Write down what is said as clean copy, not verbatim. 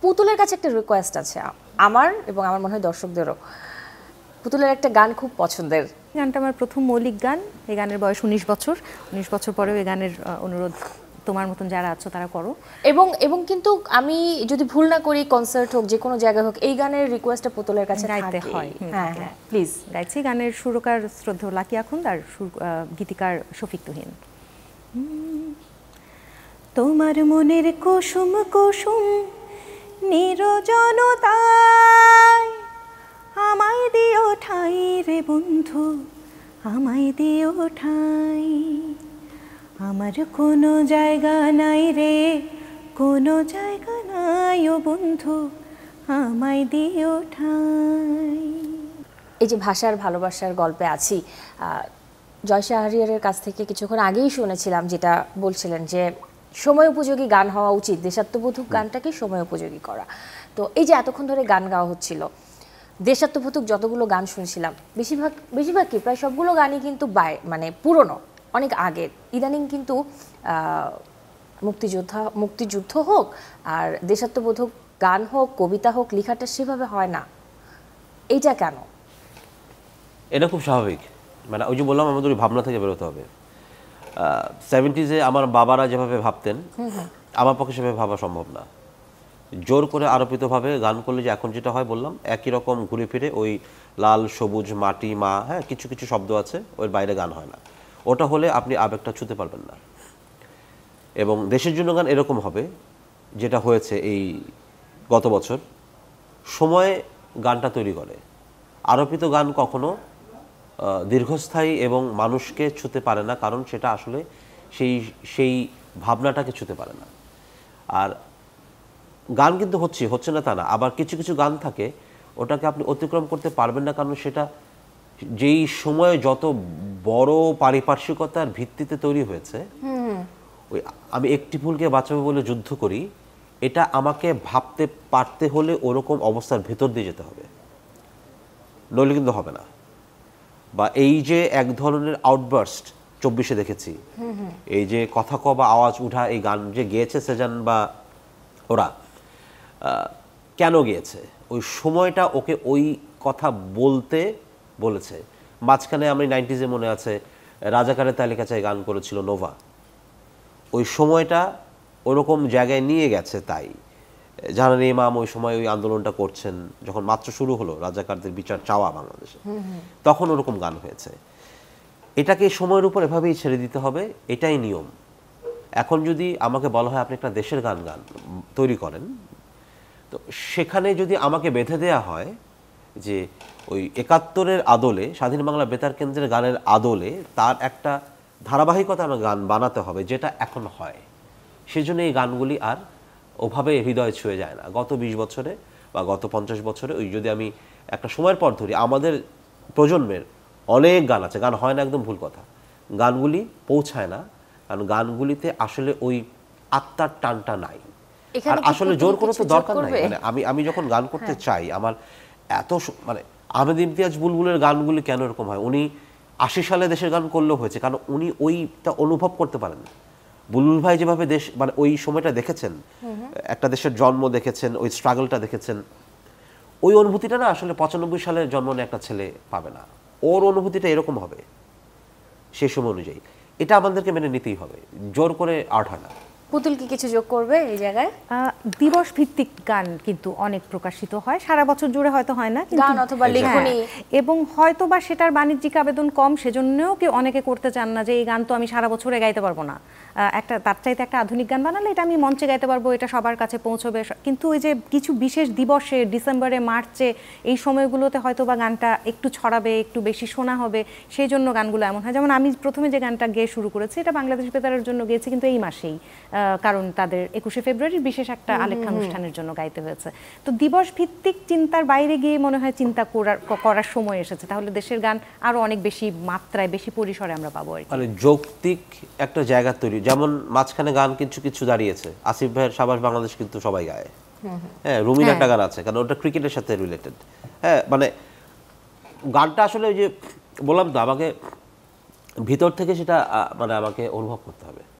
পুতুলের কাছে একটা রিকোয়েস্ট আছে আমার, এবং আমার মনে হয় দর্শকদেরও। পুতুলের একটা গান খুব পছন্দের। গানটা আমার প্রথম মৌলিক গান। এই গানের বয়স 19 বছর। 19 বছর পরেও এই গানের অনুরোধ তোমার মতন যারা আছো তারা করো। এবং কিন্তু আমি যদি ভুল না করি, কনসার্ট হোক, যে কোনো জায়গায় হোক, এই গানের রিকোয়েস্টটা পুতুলের কাছে গাইতে হয়। হ্যাঁ হ্যাঁ, প্লিজ গাইছি। গানের সুরকার শ্রদ্ধেয় লাকি আখুন্দ আর গীতিকার শফিক তুহিন। তোমার মনের কুসুম কুসুম নিরজনতায় আমায় দিও ঠাই রে বন্ধু, আমায় দিও ঠাই। আমার কোনো জায়গা নাই রে, কোনো জায়গা নাই ও বন্ধু, আমায় দিও ঠাই। এই যে ভাষার ভালোবাসার গল্পে আছি, জয় শাহরিয়ারের কাছ থেকে কিছুক্ষণ আগেই শুনেছিলাম যেটা বলছিলেন যে সময় উপযোগী গান হওয়া উচিত, দেশাত্মবোধক গানটাকে সময় উপযোগী করা। তো এই যে এতক্ষণ ধরে গান গাওয়া হচ্ছিল, দেশাত্মবোধক যতগুলো গান শুনছিলাম, বেশিরভাগ কি প্রায় সবগুলো গানই কিন্তু মানে পুরনো, অনেক আগের। ইদানিং কিন্তু মুক্তিযুদ্ধ হোক আর দেশাত্মবোধক গান হোক, কবিতা হোক, লেখাটা সেভাবে হয় না। এইটা কেন? এটা খুব স্বাভাবিক। মানে ওই যে বললাম, আমাদের ওই ভাবনা থেকে বেরোতে হবে। 70s আমার বাবারা যেভাবে ভাবতেন, আমার পক্ষে সেভাবে ভাবা সম্ভব না। জোর করে আরোপিতভাবে গান করলে যে এখন যেটা হয় বললাম, একই রকম ঘুরে ফিরে ওই লাল সবুজ মাটি মা, হ্যাঁ কিছু কিছু শব্দ আছে, ওর বাইরে গান হয় না। ওটা হলে আপনি আবেগটা ছুঁতে পারবেন না। এবং দেশের জন্য গান এরকম হবে, যেটা হয়েছে এই গত বছর। সময় গানটা তৈরি করে। আরোপিত গান কখনো দীর্ঘস্থায়ী এবং মানুষকে ছুঁতে পারে না, কারণ সেটা আসলে সেই ভাবনাটাকে ছুঁতে পারে না। আর গান কিন্তু হচ্ছে না তা না, আবার কিছু কিছু গান থাকে ওটাকে আপনি অতিক্রম করতে পারবেন না, কারণ সেটা যেই সময়ে যত বড় পারিপার্শ্বিকতার ভিত্তিতে তৈরি হয়েছে। ওই আমি একটি ফুলকে বাঁচাবো বলে যুদ্ধ করি, এটা আমাকে ভাবতে পারতে হলে ওরকম অবস্থার ভেতর দিয়ে যেতে হবে, নইলে কিন্তু হবে না। বা এই যে এক ধরনের আউটবার্স্ট 24-এ দেখেছি, এই যে কথা বা আওয়াজ উঠা, এই গান যে গেয়েছে সেজান বা ওরা, কেন গিয়েছে? ওই সময়টা ওকে ওই কথা বলতে বলেছে। মাঝখানে আমি 90s মনে আছে রাজাকারের তালিকা চাই গান করেছিল নোভা। ওই সময়টা ওরকম জায়গায় নিয়ে গেছে। তাই জাহানারা ইমাম ওই সময় ওই আন্দোলনটা করছেন, যখন মাত্র শুরু হলো রাজাকারদের বিচার চাওয়া বাংলাদেশে, তখন ওরকম গান হয়েছে। এটাকে সময়ের উপর এভাবেই ছেড়ে দিতে হবে, এটাই নিয়ম। এখন যদি আমাকে বলা হয় আপনি একটা দেশের গান তৈরি করেন, তো সেখানে যদি আমাকে বেঁধে দেয়া হয় যে ওই 71-এর আদলে, স্বাধীন বাংলা বেতার কেন্দ্রের গানের আদলে তার একটা ধারাবাহিকতা আমার গান বানাতে হবে, যেটা এখন হয়, সেজন্য এই গানগুলি আর ওভাবে হৃদয় ছুঁয়ে যায় না। গত 20 বছরে বা গত 50 বছরে, ওই যদি আমি একটা সময়ের পর ধরি, আমাদের প্রজন্মের অনেক গান আছে, গান হয় না একদম ভুল কথা, গানগুলি পৌঁছায় না, কারণ গানগুলিতে আসলে ওই আত্মার টানটা নাই। আর আসলে জোর করে তো দরকার নাই। মানে আমি যখন গান করতে চাই, আমার এত মানে আহমেদ ইমতিয়াজ বুলবুলের গানগুলি কেন এরকম হয়? উনি 80 সালে দেশের গান করলেও হয়েছে, কারণ উনি ওইটা অনুভব করতে পারেন। বুলবুল ভাই যেভাবে দেশ মানে ওই সময়টা দেখেছেন, একটা দেশের জন্ম দেখেছেন, ওই স্ট্রাগলটা দেখেছেন, ওই অনুভূতিটা না আসলে 95 সালের জন্ম নিয়ে একটা ছেলে পাবে না। ওর অনুভূতিটা এরকম হবে সেই সময় অনুযায়ী। এটা আমাদেরকে মেনে নিতেই হবে, জোর করে আর্ট হয় না। পুতুল কি কিছু যোগ করবে এই জায়গায়? দিবস ভিত্তিক গান কিন্তু অনেক প্রকাশিত হয়, সারা বছর জুড়ে হয়তো হয় না, গান অথবা লেখনী, এবং হয়তো বা সেটার বাণিজ্যিক আবেদন কম, সেজন্যও কি অনেকে করতে চান না যে এই গান তো আমি সারা বছরে গাইতে পারবো না, একটা তার চাইতে একটা আধুনিক গান বানালে এটা আমি মঞ্চে গাইতে পারবো, এটা সবার কাছে পৌঁছবে। কিন্তু ওই যে কিছু বিশেষ দিবসে, ডিসেম্বরে, মার্চে, এই সময়গুলোতে হয়তো বা গানটা একটু ছড়াবে, একটু বেশি শোনা হবে, সেই জন্য গানগুলো এমন হয়। যেমন আমি প্রথমে যে গানটা গেয়ে শুরু করেছি, এটা বাংলাদেশ বেতারের জন্য গেয়েছি, কিন্তু এই মাসেই, কারণ তাদের 21শে ফেব্রুয়ারির বিশেষ একটা আলেখ্যানুষ্ঠানের জন্য গাইতে হয়েছে। তো দিবস ভিত্তিক চিন্তার বাইরে গিয়ে মনে হয় চিন্তা করার সময় এসেছে, তাহলে দেশের গান আরো অনেক বেশি মাত্রায়, বেশি পরিসরে আমরা পাবো। মানে যৌক্তিক একটা জায়গা তৈরি, যেমন মাঝখানে গান কিছু কিছু দাঁড়িয়েছে, আসিফ ভাইয়ের সাবাস বাংলাদেশ কিন্তু সবাই গায়, হ্যাঁ রুমির একটা গান আছে, কারণ ওটা ক্রিকেটের সাথে রিলেটেড। হ্যাঁ মানে গানটা আসলে ওই যে বললাম তো, আমাকে ভিতর থেকে সেটা মানে আমাকে অনুভব করতে হবে।